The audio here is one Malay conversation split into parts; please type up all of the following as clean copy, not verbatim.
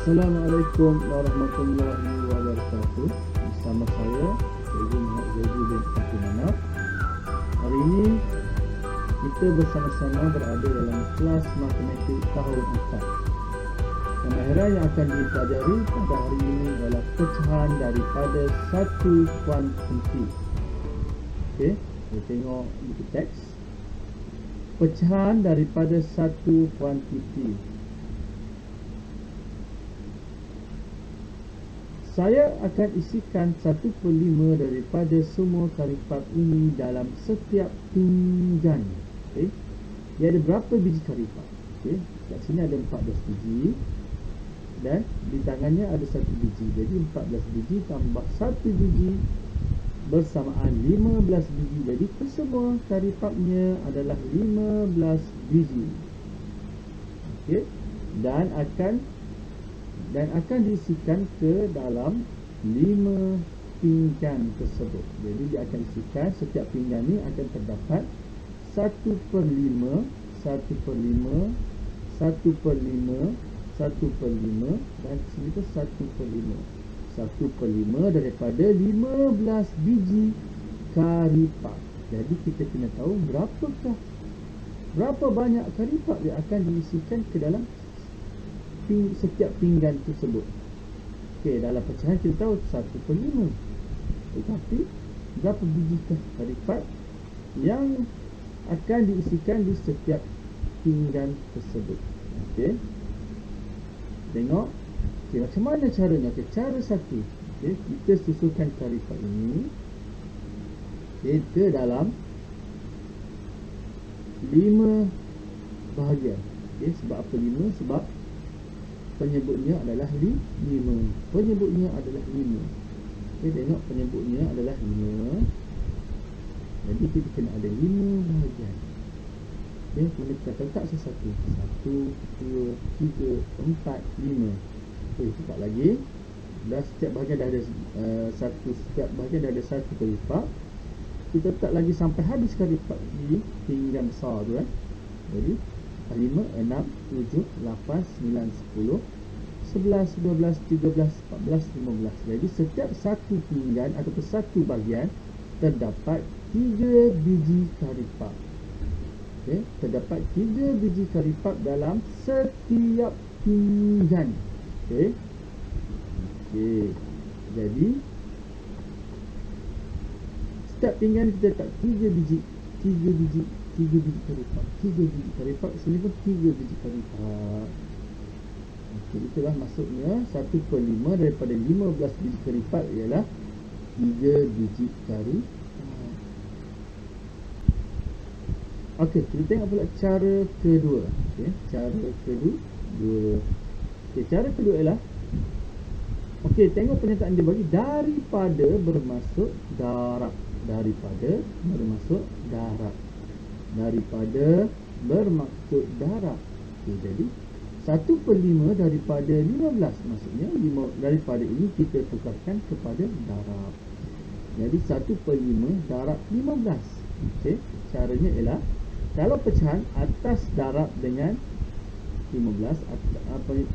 Assalamualaikum warahmatullahi wabarakatuh. Bersama saya Cikgu Muhammad Zaidi bin Fatimah Manaf. Hari ini kita bersama-sama berada dalam kelas matematik tahun 4. Kemahiran yang akan dipelajari pada hari ini adalah pecahan daripada satu kuantiti. Okey, kita tengok buku teks. Pecahan daripada satu kuantiti. Saya akan isikan 1/5 daripada semua karipap ini dalam setiap pinggan. Okay. Dia ada berapa biji karipap? Okay. Kat sini ada 14 biji dan di tangannya ada 1 biji. Jadi 14 biji tambah 1 biji bersamaan 15 biji. Jadi kesemua karipapnya adalah 15 biji. Okay. Dan akan diisikan ke dalam 5 pinggan tersebut. Jadi dia akan isikan, setiap pinggan ni akan terdapat 1/5, 1/5, 1/5, 1/5 dan sini tu 1/5. 1/5 daripada 15 biji karipap. Jadi kita kena tahu berapa banyak karipap yang akan diisikan ke dalam setiap pinggan tersebut. Okey, dalam pecahan kita tahu 1/5. Tetapi berapa biji karipap yang akan diisikan di setiap pinggan tersebut? Okey. Tengok. Okey, macam mana caranya? Okey, cara satu. Okey, kita susunkan karipap ini ke dalam 5 bahagian. Okey, sebab apa 5? Sebab penyebutnya adalah 5. Penyebutnya adalah 5. Okey, tengok penyebutnya adalah 5. Jadi kita kena ada 5 bahagian. Okey, kemudian kita letak satu-satu. 1, 2, 3, 4, 5. Okey, letak lagi. Dah setiap bahagian dah ada setiap bahagian dah ada 1 karipap. Kita letak lagi sampai habis karipap di pinggan besar tu Jadi 5, 6, 7, 8, 9, 10, 11, 12, 13, 14, 15. Jadi setiap satu pinggan ataupun satu bahagian terdapat 3 biji karipap. Okey, terdapat 3 biji karipap dalam setiap pinggan. Okey. Jadi setiap pinggan kita letak 3 biji karipap. 3 biji karipap. Sini pun 3 biji karipap. Okey, itulah maksudnya 1/5 daripada 15 biji karipap ialah 3 biji karipap. Okey, kita tengok pula cara kedua. Okey, cara kedua. Okey, cara kedua ialah tengok pernyataan dia bagi daripada bermasuk darab. Daripada bermaksud darab. Okey, jadi 1/5 daripada 15. Maksudnya daripada ini kita tukarkan kepada darab. Jadi 1/5 darab 15. Okey, caranya ialah kalau pecahan atas darab dengan 15,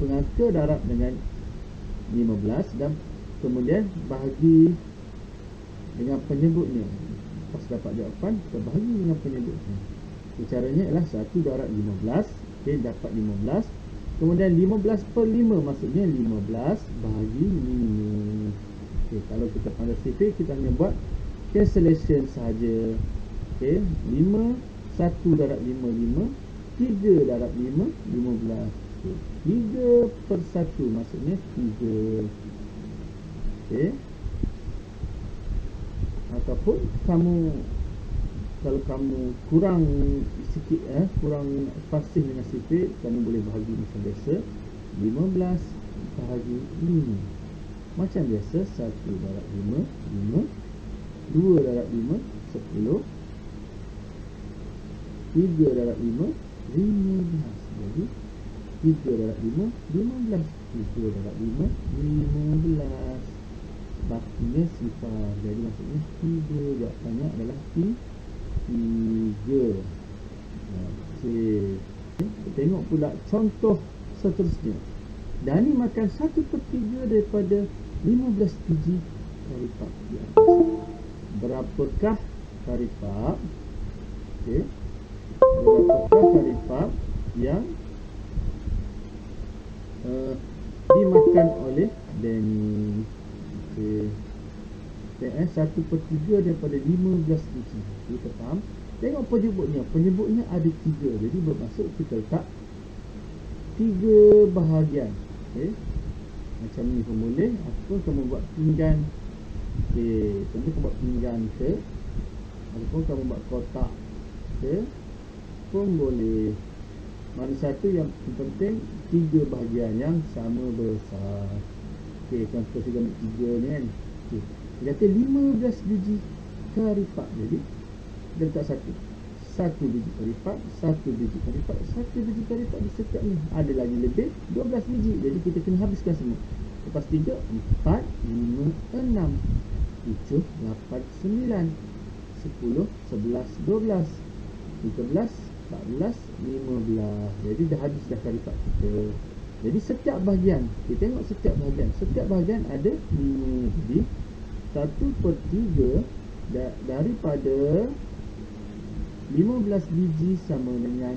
pengangka darab dengan 15 dan kemudian bahagi dengan penyebutnya. Lepas dapat jawapan, kita bahagi dengan penyebutnya. Okay, caranya ialah 1 darab 15. Okay, dapat 15. Kemudian 15/5 maksudnya 15 bahagi 5. Okay, kalau kita pandai sifir, kita hanya buat cancellation sahaja. Okay, 1 darab 5, 5. 3 darab 5, 15. Okay, 3/1 maksudnya 3. Okay. Ataupun kalau kamu kurang sikit kurang fasih dengan sifir, kamu boleh bahagi macam biasa 15 bahagi 5. Macam biasa 1 darab 5, 5. 2 darab 5, 10. 3 darab 5, 15. Jadi 3 darab 5, 15. 3 darab 5, 15. Bakinya sifar. Jadi maksudnya 3. Jawapannya adalah 3. Okey. Tengok pula contoh seterusnya. Dani makan 1/3 daripada 15 biji karipap di atas. Berapakah karipap? Okey. Berapakah karipap yang dimakan oleh Dani? Okey. 1/3 daripada 15 biji. Kita faham? Tengok penyebutnya. Penyebutnya ada 3. Jadi bermaksud kita letak 3 bahagian. Okey. Macam ni pun boleh. Ataupun kamu buat pinggan. Okey. Tentu kamu buat pinggan ke. Ataupun kamu buat kotak ke. Pun boleh. Mana satu yang penting 3 bahagian yang sama besar. Okey. Contoh 3 ni kan. Okey. Dia kata 15 biji karipap. Jadi dia letak 1 biji karipap, 1 biji karipap, 1 biji karipap di setiap ni. Ada lagi lebih 12 biji. Jadi kita kena habiskan semua. Lepas 3, 4, 5, 6, 7, 8, 9, 10, 11, 12, 13, 14, 15. Jadi dah habis dah karipap kita. Jadi setiap bahagian, kita tengok setiap bahagian. Setiap bahagian ada 5. Jadi 1/3 daripada 15 biji sama dengan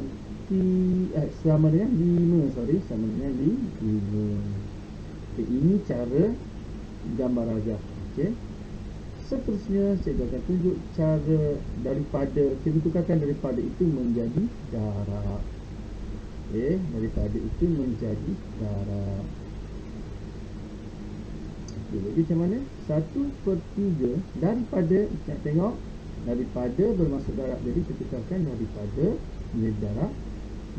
5, sama dengan 5. Okay, ini cara gambar rajah. Okey. Seterusnya saya akan tunjuk cara daripada kita tukarkan daripada itu menjadi darab. Okey, daripada itu menjadi darab. Okey, jadi macam mana? 1/3 daripada, kita tengok daripada bermaksud darab. Jadi kita tukarkan daripada menjadi darab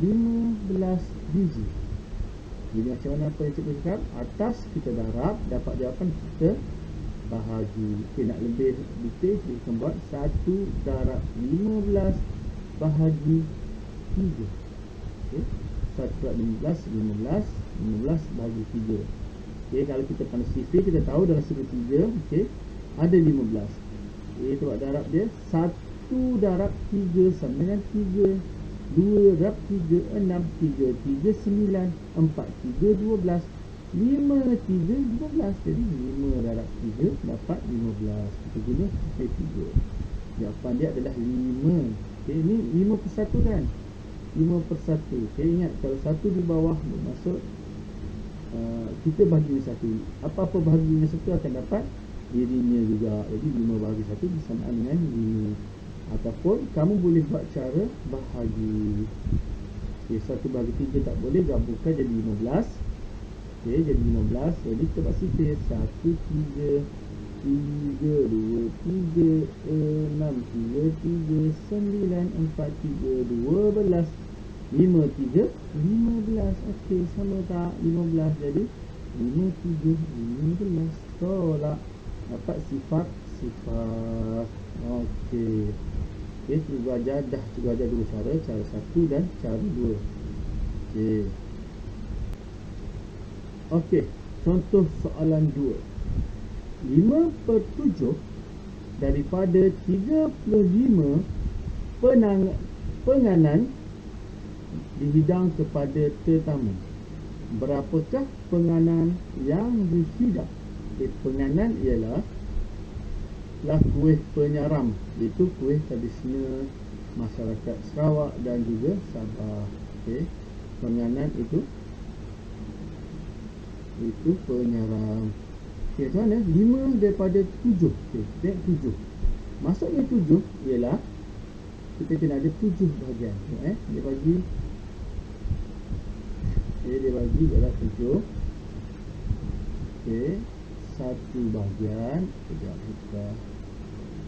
15 biji. Jadi macam mana apa yang cikgu cakap? Atas kita darab, dapat jawapan kita bahagi. Okey, nak lebih detail kita buat 1 darab 15 bahagi 3. Okey, 1 darab 15 bahagi 3. Okey, kalau kita pandai sifir, kita tahu dalam segi 3, okey, ada 15. Okey, kita buat darab dia. 1 darab 3 sama dengan 3. 2 darab 3, 6, 3, 3, 9, 4, 3, 12, 5, 3, 15. Jadi 5 darab 3 dapat 15. Kita guna 3. Jawapan dia adalah 5. Okey, ini 5/1 kan? 5/1. Okey, ingat kalau 1 di bawah bermaksud kita bahagi dengan 1. Apa-apa bahagi dengan 1 akan dapat dirinya juga. Jadi 5 bahagi 1 bersamaan dengan 5. Ataupun kamu boleh buat cara bahagi. Okey, 1 bahagi 3 tak boleh, gabungkan jadi 15. Okey, jadi 15. Jadi kita buat sifir. 1, 3, 3, 2, 3, 6, 3, 3, 9, 4, 3, 12, 5, 3, 15. Okey, sama tak? 15. Jadi 5, 3, 15. Tolak. Dapat sifat. Okey. Okey, cikgu ajar 2 cara. Cara 1 dan cara 2. Okey. Okey, contoh soalan 2. 5/7 daripada 35 penganan dihidang kepada tetamu. Berapakah penganan yang dihidang? Okay, penganan ialah kuih penyaram, iaitu kuih tradisional masyarakat Sarawak dan juga Sabah. Okey, penganan itu penyaram. Okey, macam mana? 5 daripada 7. Okey, tengok 7. Maksudnya 7 ialah kita kena ada 7 bahagian. Dia bagi. Okey, dia bagi ialah 7. Okey, 1 bahagian. Sekejap kita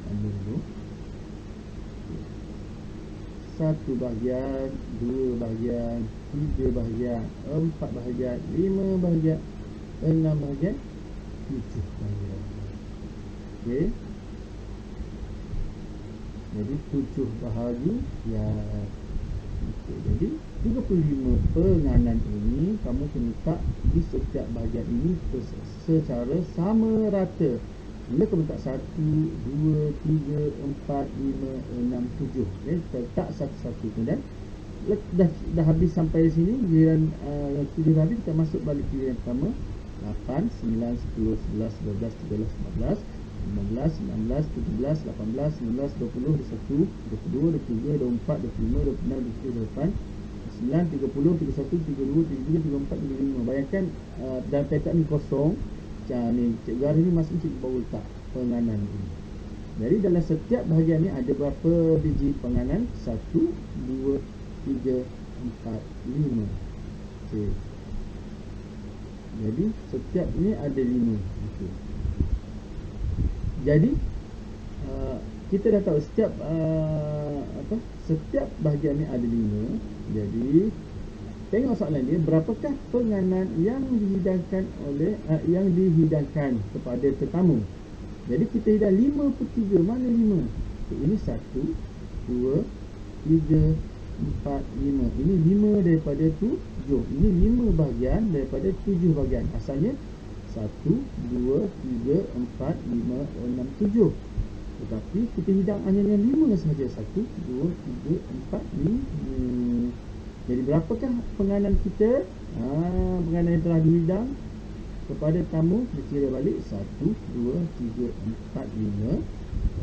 ambil dulu. 1 bahagian, 2 bahagian, 3 bahagian, 4 bahagian, 5 bahagian, 6 bahagian, 7 bahagian. Okey. Jadi 7 bahagian. Okey, jadi 35 penganan ini kamu kena letak di setiap bahagian ini secara sama rata. Bila kamu letak 1, 2, 3, 4, 5, 6, 7. Okey, kita letak satu-satu. Kemudian dah habis sampai sini, giliran yang 7 dah habis, kita masuk balik giliran pertama. 8, 9, 10, 11, 12, 13, 14, 15, 16, 17, 18, 19, 20, 21, 22, 23, 24, 25, 26, 27, 28, 9, 30, 31, 32, 33, 34, 35. Bayangkan dalam petak ni kosong. Macam ni, cikgu hari ni masih cikgu baru letak penganan ni. Jadi dalam setiap bahagian ni ada berapa biji penganan? 1, 2, 3, 4, 5. Okay. Jadi setiap ni ada 5. Okay. Jadi kita dah tahu setiap bahagian ni ada 5. Jadi tengok soalan dia, berapakah penganan yang dihidangkan kepada tetamu? Jadi kita hidang 5/3. Mana 5? Okay, ini 1, 2, 3, 4, 5. Ini 5 daripada 7. Ini 5 bahagian daripada 7 bahagian. Asalnya 1, 2, 3, 4, 5, 6, 7. Tetapi kita hidang hanya yang 5 sahaja. 1, 2, 3, 4, 5. Jadi berapakah penganan kita? Penganan yang telah dihidang kepada tamu, kita kira balik. 1, 2, 3, 4, 5,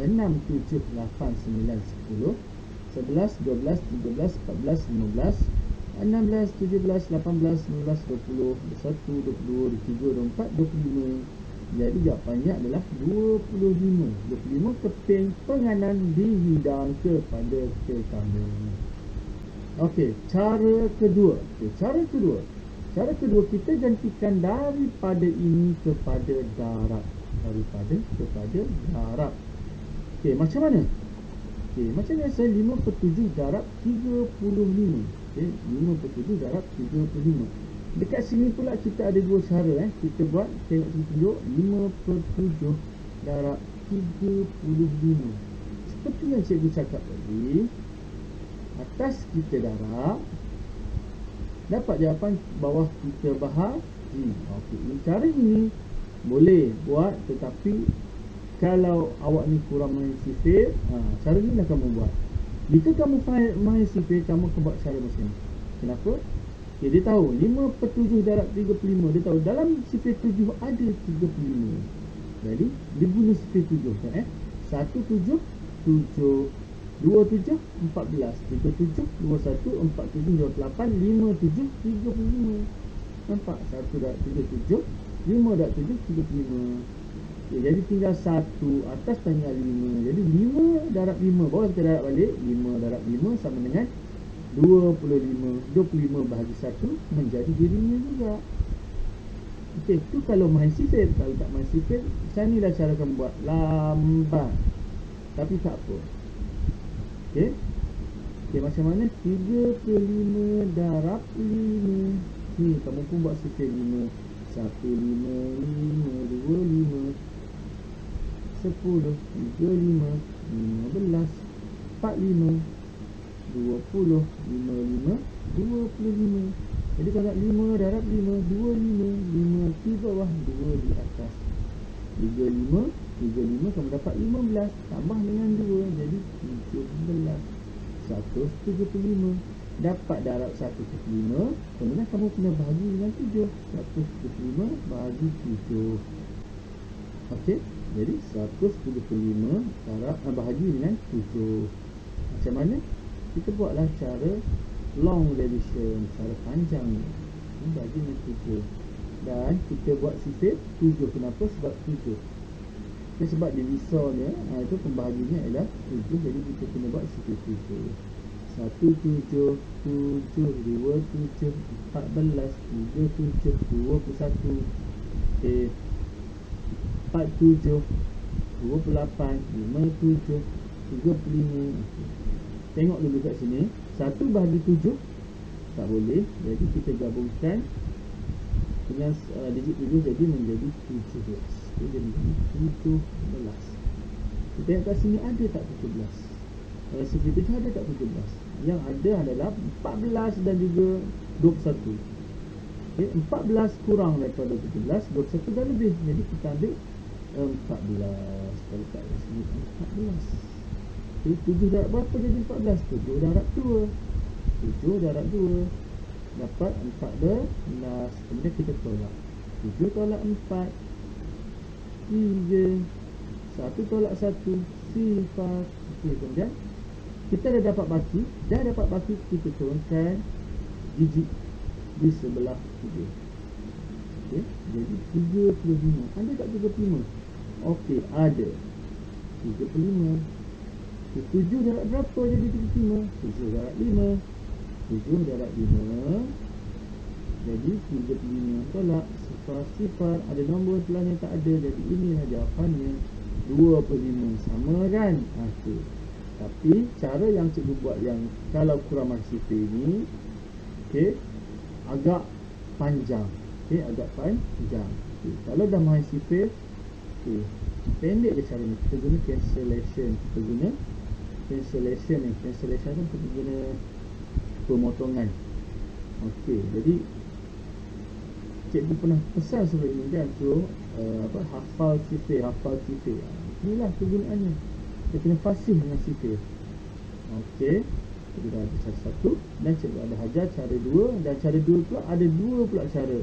6, 7, 8, 9, 10, 11, 12, 13, 14, 15, 16, 17, 18, 19, 20, 21, 22, 23, 24, 25. Jadi jawapannya adalah 25. 25 keping penganan dihidang kepada tetamu. Okey, cara kedua. Cara kedua kita gantikan daripada ini kepada darab. Okey, macam mana? Okey, macam biasa 5/7 darab 35. Okey, 5/7 darab 35. Dekat sini pula kita ada dua cara. Kita buat, tengok sini tunjuk 5/7 darab 35. Seperti yang cikgu cakap tadi, atas kita darab, dapat jawapan, bawah kita bahagi. Okey, cara ini boleh buat, tetapi kalau awak ni kurang main sifir, cara ni lah kamu buat. Jika kamu main sifir, kamu akan buat cara macam ni. Kenapa? Okay, dia tahu 5/7 darab 35. Dia tahu dalam sifir 7 ada 35. Jadi dia guna sifir 7 kan? 1/7 7, 2/7 14, 3/7 21, 4/7 28, 5/7 35. Nampak? 1 darab 37, 5 darab 7 35. Okay, jadi tinggal 1 atas tinggal 5. Jadi 5 darab 5, bawah kita darab balik. 5 darab 5 sama dengan 25. 25 bahagi 1 menjadi dirinya juga. Okey, tu kalau main sifir. Kalau tak main sifir, macam ni lah cara kamu buat. Lambat, tapi tak apa. Okey, macam mana? 3/5 darab 5. Ni kamu pun buat sifir 5. 1, 5, 5, 2, 5, 10, 3, 5, 15, 4, 5, 20, 5, 5, 25. Jadi kalau 5 darab 5, 25, 5 di bawah, 2 di atas. 35 kamu dapat 15, tambah dengan 2, jadi 17. 175. Dapat darab 1/5, kemudian kamu kena bahagi dengan 7. 1/5 bahagi 7. Okey, jadi 175 darab bahagi dengan 7. Macam mana? Kita buatlah cara long division, cara panjang ni. Bagi dengan 7. Dan kita buat sifir 7. Kenapa? Sebab 7. Okay, sebab divisornya, itu pembahagiannya adalah 7. Jadi kita kena buat sifir 7. 1, 7, 7, 2, 7, 14, 3, 7, 21. Okay, 4, 7, 28, 5, 7, 35. Tengok dulu kat sini, 1 bahagi 7 tak boleh. Jadi kita gabungkan dengan digit 7, jadi menjadi 17. Jadi 17. Kita tengok kat sini, ada tak 17? Sifir 7 ada tak 17? Yang ada adalah 14 dan juga 21. Okay, 14 kurang daripada 17, 21 dah lebih. Jadi kita ambil 14. Kalau kat sini 14. Okay, 7 darab berapa jadi 14? 7 darab 2. 7 darab 2 dapat 14. Kemudian kita tolak. 7 tolak 4 3. 1 tolak 1 sifar. Okey, kemudian kita dah dapat baki, kita turunkan gigi di sebelah 3. Okey, jadi 35. Ada tak 35? Okey, ada 35. 7 darab berapa jadi 35? 7 darab 5. 7 darab 5 jadi 35. Tolak sifar. Ada nombor sebelahnya tak ada. Jadi inilah jawapannya 25. Sama kan? Okey. Tapi cara yang cikgu buat yang kalau kurang sifar ni, okey, agak panjang. Okey, agak panjang. Okey, kalau dah mahu sifar, okey, pendek je cara ni. Kita guna cancellation. Cancellation kan kita guna pemotongan. Okey, jadi cikgu pernah pesan sebelum ni kan, suruh hafal sifar. Inilah kegunaannya. Kita kena fasih dengan sifar. Okey, kita dah ada satu dan cikgu ada ajar cara 2, dan cara 2 pula ada 2 pula cara.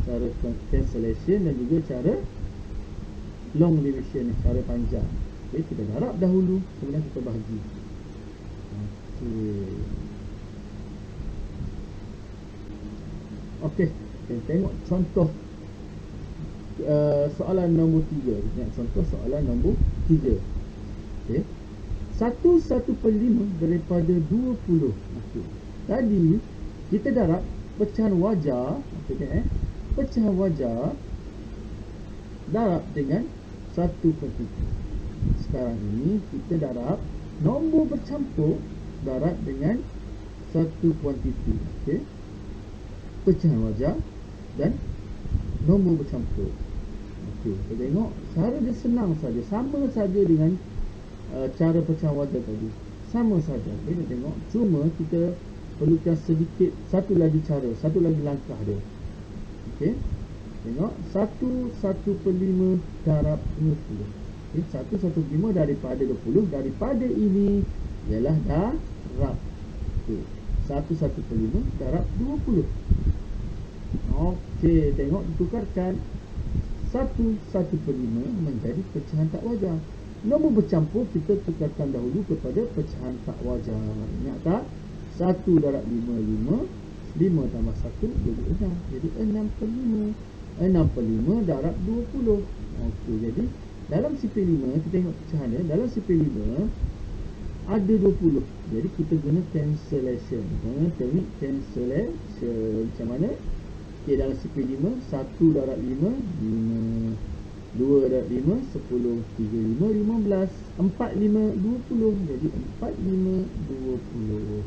Cara cancellation dan juga cara long division, cara panjang. Okey, kita darab dahulu, kemudian kita bahagi. Okey, kita tengok contoh soalan nombor 3. Kita tengok contoh soalan nombor 3. Okey, 1/5 daripada 20. Okey, tadi kita darab pecahan wajar. Okey kan, pecahan wajar darab dengan satu kuantiti. Sekarang ini kita darab nombor bercampur darab dengan satu kuantiti. Okey, pecahan wajar dan nombor bercampur. Okey, kita tengok cara dia senang saja, sama saja dengan cara pecahan wajar tadi, sama saja. Okey, kita tengok, cuma kita perlukan sedikit satu lagi cara, satu lagi langkah dia. Okey, tengok 1/5 darab 20. Okey, 1/5 daripada 20. Daripada ini ialah darab. Okey, 1/5 darab 20. Okey, tengok ditukarkan 1/5 menjadi pecahan tak wajar. Nombor bercampur kita tukarkan dahulu kepada pecahan tak wajar. Ingat tak? 1 darab 5, 5. 5 tambah 1 jadi 6. Jadi 6/5. 6/5 darab 20. Okey, jadi dalam sifar 5, kita tengok pecahan dia. Dalam sifar 5 ada 20. Jadi kita guna cancellation. Teknik cancellation macam mana? Okey, dalam sifar 5, 1 darab 5, 5. 2 darab 5, 10. 3, 5, 15. 4, 5, 20. Jadi 4, 5, 20.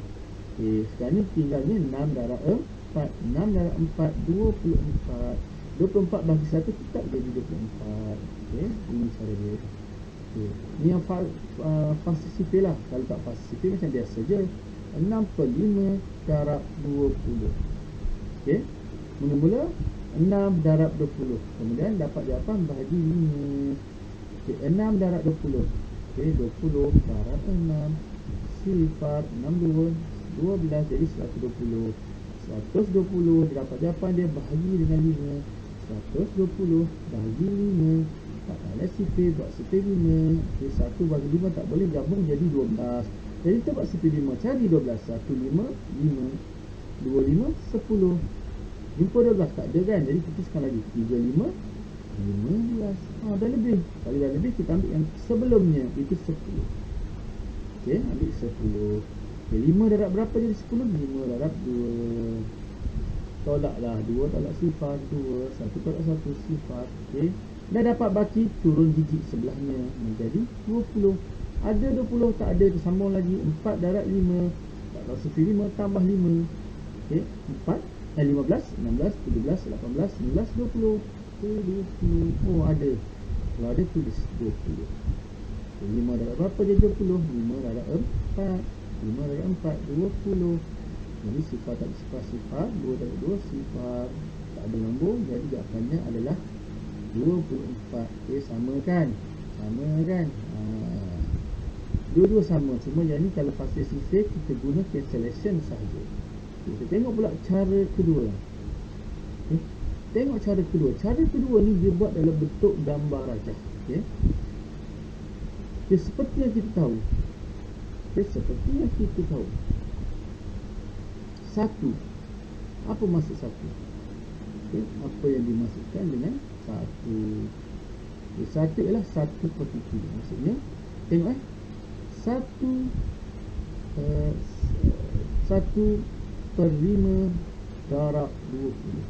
Okey, sekarang ni tinggalnya 6 darab 4. 6 darab 4, 24. 24 bagi 1 tetap jadi 24. Okey, ini cara dia. Okey, ni yang fasa sifar lah. Kalau tak fasa sifar macam biasa je, 6/5 darab 20. Okey, mula-mula 6 darab 20. Kemudian dapat jawapan bahagi 5. Okey, 6 darab 20. Okey, 20 darab 6 sifar 62 12 jadi 120. 120 dia dapat jawapan dia bahagi dengan 5. 120 bahagi 5. Tak ada sifar, buat sifar 5. Okey, 1 bagi 5 tak boleh gabung jadi 12. Jadi kita buat sifar 5, cari 12. 1, 5, 5. 2, 5, 10. Jumpa 12 tak ada kan? Jadi kita sekarang lagi 3, 5, 15. Dah lebih. Kalau dah lebih kita ambil yang sebelumnya, itu 10. Okey, ambil 10. Okey, 5 darab berapa jadi 10? 5 darab 2. Tolaklah 2 tolak sifar 2. 1 tolak 1 sifar. Okey, dah dapat baki, turun gigi sebelahnya menjadi 20. Ada 20 tak ada, tersambung lagi. 4 darab 5. Tak tahu sifar 5 tambah 5. Okey, 15, 16, 17, 18, 19, 20. Okey, 20. Oh, ada. Kalau ada tulis 20. Okay, 5 darab berapa jadi 20? 5 darab 4. 5 darab 4, 20. Jadi sifar tak ada sifar. 2 darab 2 sifar. Tak ada nombor. Jadi jawapannya adalah 24. Okey, sama kan? Sama kan? Dua-dua sama, cuma yang ni kalau pasal sifir kita guna cancellation sahaja. Kita tengok pula cara kedua. Okay. Tengok cara kedua. Cara kedua ni dia buat dalam bentuk gambar rajah. Okay. Okay, seperti yang kita tahu. Okay, seperti yang kita tahu. Satu. Apa maksud satu? Okay, apa yang dimaksudkan dengan satu? Okay, satu ialah 1/3. Maksudnya, tengok satu 1/5 darab 20.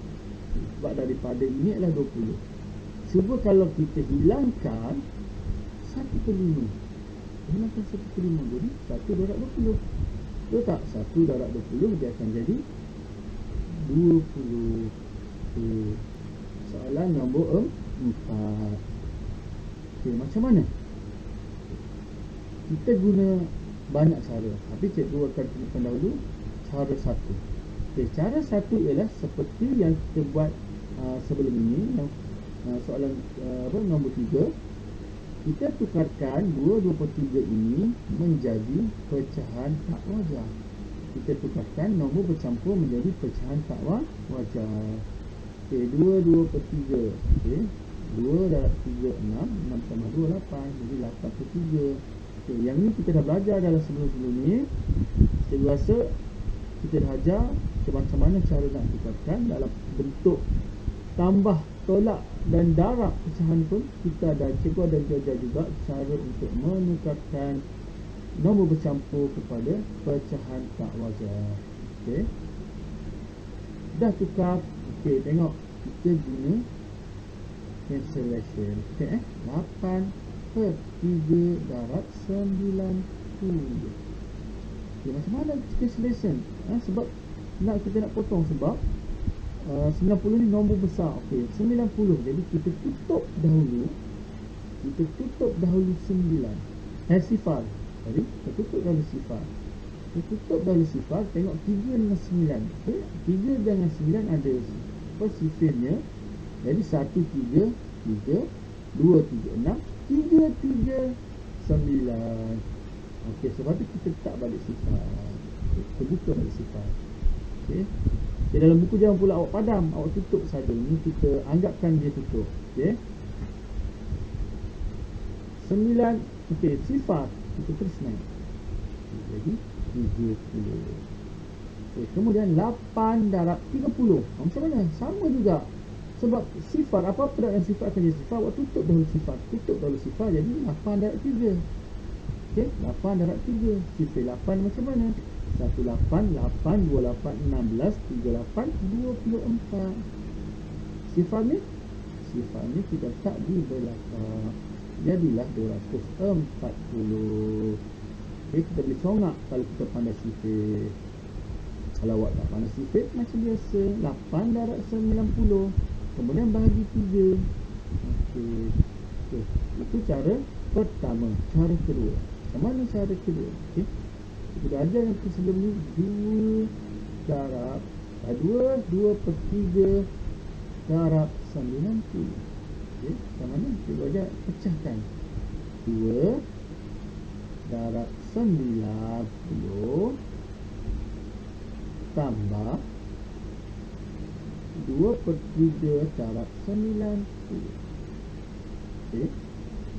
Sebab daripada ini adalah 20. Cuba kalau kita hilangkan 1/5. Hilangkan 1/5. Jadi 1 darab 20. Betul tak? 1 darab 20 dia akan jadi 20. Okay. Soalan nombor 4. Okay, macam mana? Kita guna banyak cara, tapi cikgu akan tunjukkan dahulu cara satu. Okay, cara satu ialah seperti yang kita buat sebelum ini, yang soalan nombor 3. Kita tukarkan 2/3 ini menjadi pecahan tak wajar. Kita tukarkan nombor bercampur menjadi pecahan tak wajar. Okay, 2/3. Okay, 2 darab 3 6. 6 tambah 2 8. Jadi 8/3. Okay, yang ni kita dah belajar dalam sebelum-sebelum ni. Saya rasa kita dah ajar macam mana cara nak tukarkan dalam bentuk tambah, tolak dan darab pecahan pun. Kita ada cikgu dan ajar juga cara untuk menukarkan nombor bercampur kepada pecahan tak wajar. Okey, dah tukar. Okey, tengok kita guna cancellation. Okey, 8/3 darab 90. Okay, macam mana cancellation? Sebab kita nak potong, sebab 90 ni nombor besar. Okey, 90. Jadi kita tutup dahulu. Kita tutup dahulu 9. Sifar. Jadi kita tutup dahulu sifar. Kita tutup dahulu sifar. Tengok 3 dengan 9. Okey, 3 dengan 9 ada sifirnya. Jadi 1 3 3, 2 3 6, 3 3 9. Okey, sebab tu kita letak balik sifar. Kita buka balik sifar. Okey. Okay, dalam buku jangan pula awak padam, awak tutup saja. Ini kita anggapkan dia tutup. Okey. 9. Okey, sifar kita terus naik. Jadi 30. Okey, kemudian 8 darab 30. Macam mana? Sama juga. Sebab sifar, apa-apa darab sifar akan jadi sifar. Awak tutup dahulu sifar. Tutup dahulu sifar, jadi 8 darab 3. Okey, 8 darab 3. Sifar 8 macam mana? 1 8, 8, 2 8, 16, 3 8, 24. Sifar ni kita letak di belakang. Jadilah 240. Okey, kita boleh congak kalau kita pandai sifar. Kalau awak tak pandai sifar, macam biasa, 8 darab 90. Kemudian bahagi 3. Okey. Itu cara pertama. Cara kedua. Macam mana cara kedua? Okey. Kita dah ajar yang sebelum ni 2 darab 2/3 darab 90. Okey, macam mana? Kita ajar pecahkan. 2 darab 90 tambah 2/3 darab 90. Okey.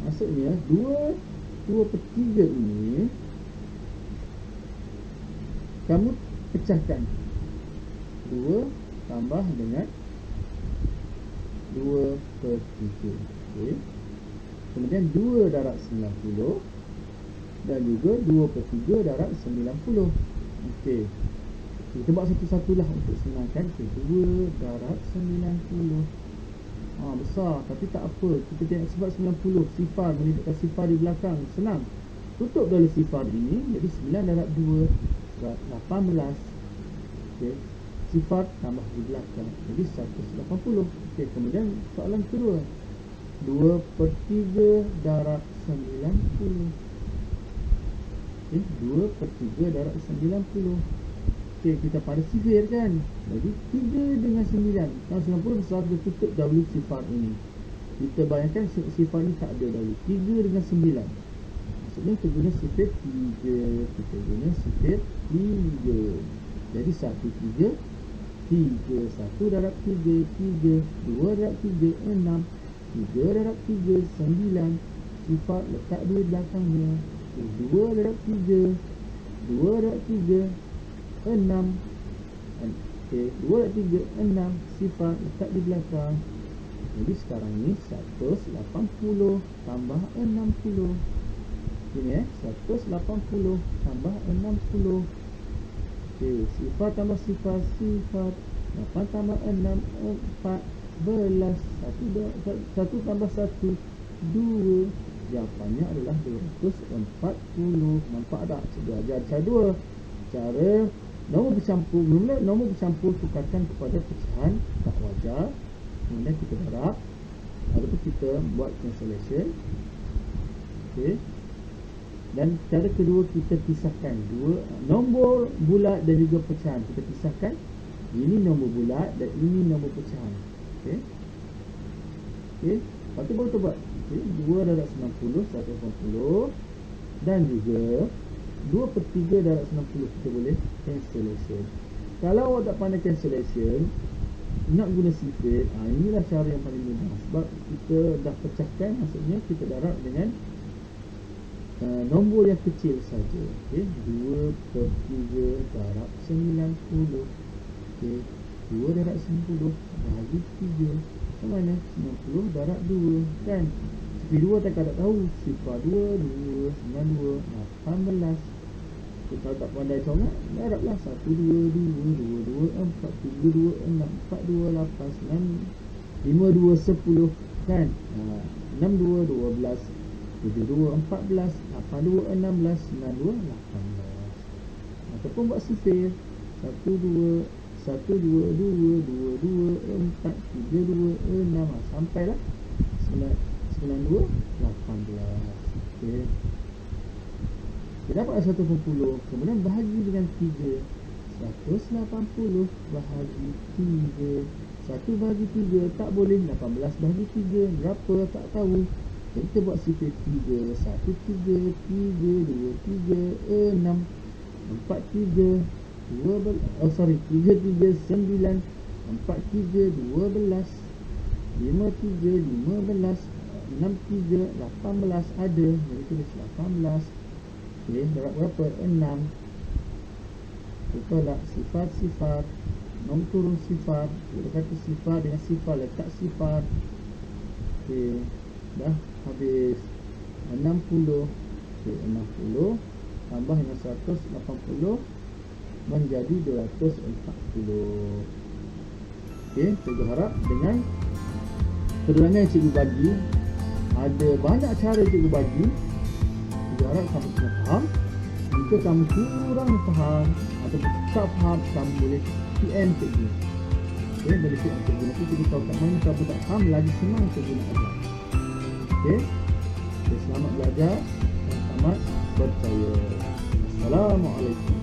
Maksudnya 2/3 ini kamu pecahkan. 2 tambah dengan 2/3. Okey. Kemudian 2 darab 90 dan juga 2/3 darab 90. Okey. Kita buat satu-satulah untuk senangkan. Okay, 2 darab 90. Besar, tapi tak apa. Kita tengok sebab 90 sifar, menunjukkan sifar di belakang. Senang. Tutup dahulu sifar ini. Jadi 9 darab 2 18. Okey. Sifar tambah di belakang. Jadi 180. Okey, kemudian soalan kedua. 2/3 darab 90. Okey, 2/3 darab 90. Okey, kita pada sifir kan. Jadi 3 dengan 9. Kalau 90 besar, kita tutup dahulu sifar ini. Kita bayangkan sifar ini tak ada dahulu. 3 dengan 9. Maksudnya kita guna sifat 3. Kita guna sifat 3. Jadi 1, 3. 3, 1 darab 3, 3. 2 darab 3, 6. 3 darab 3, 9. Sifat letak di belakangnya. 2 darab 3. 2 darab 3, 6. Okey, 2 darab 3, 6. Sifat letak di belakang. Jadi sekarang ni 180 tambah 60. Ini 180 tambah 60. Okey, sifar tambah sifar, sifar. 8 tambah 6, 14. 1 tambah 1, 2. Jawapannya adalah 240. Nampak tak? Cikgu ajar cara 2. Cara nombor bercampur. Mula nombor bercampur tukarkan kepada pecahan tak wajar. Kemudian kita darab. Lepas kita buat cancellation. Okey. Dan cara kedua kita pisahkan dua nombor bulat dan juga pecahan. Kita pisahkan. Ini nombor bulat dan ini nombor pecahan. Okey. Okey. Lepas tu baru kita buat. Okey. 2 darab 90, 180. Dan juga 2/3 darab 90. Kita boleh cancellation. Kalau awak tak pandai cancellation, nak guna sifat, inilah cara yang paling mudah. Sebab kita dah pecahkan, maksudnya kita darab dengan nombor yang kecil saja. Okey, 2/3 darab 90. Okey, 2 darab 90 bahagi 3. Macam mana? 90 darab 2 kan? Sifar 2 tak tahu. Sifar 2, 2, 92, 18. Kalau tak pandai congat, darablah 1, 2, 2, 2, 2, 4, 3, 2, 6, 4, 2, 8, 9, 5, 2, 10 kan? 6, 2, 12, 7, 2, 14, 8, 2, 16, 9, 2, 18. Ataupun buat sifir 1, 2, 1, 2, 2, 2, 2, 4, 3, 2, 6. Sampailah 9, 2, 18. Okey. Kita dapat 180. Kemudian bahagi dengan 3. 180 bahagi 3. 1 bahagi 3 tak boleh. 18 bahagi 3 berapa? Tak tahu. Jadi kita buat sifar 3. 1, 3, 3, 2, 3, 6. 4, 3, 2, 3, 3, 9. 4, 3, 12. 5, 3, 15. 6, 3, 18 ada. Jadi tulis 18. Okey, darab berapa? 6. Betul tak? Sifar. Nombor turun sifar. Kita kata sifar dengan sifar. Letak sifar. Okey, dah habis. 60. Okey, 60 tambah dengan 180 menjadi 240. Okey, cikgu harap dengan keterangan yang cikgu bagi, ada banyak cara cikgu bagi. Cikgu harap kamu sudah faham. Jika kamu kurang faham atau tak faham, kamu boleh PM cikgu. Okey, boleh PM cikgu. Nanti cikgu tahu kat mana kamu tak faham, lagi senang cikgu nak ajar. Okey. Selamat belajar dan selamat berjaya. Assalamualaikum.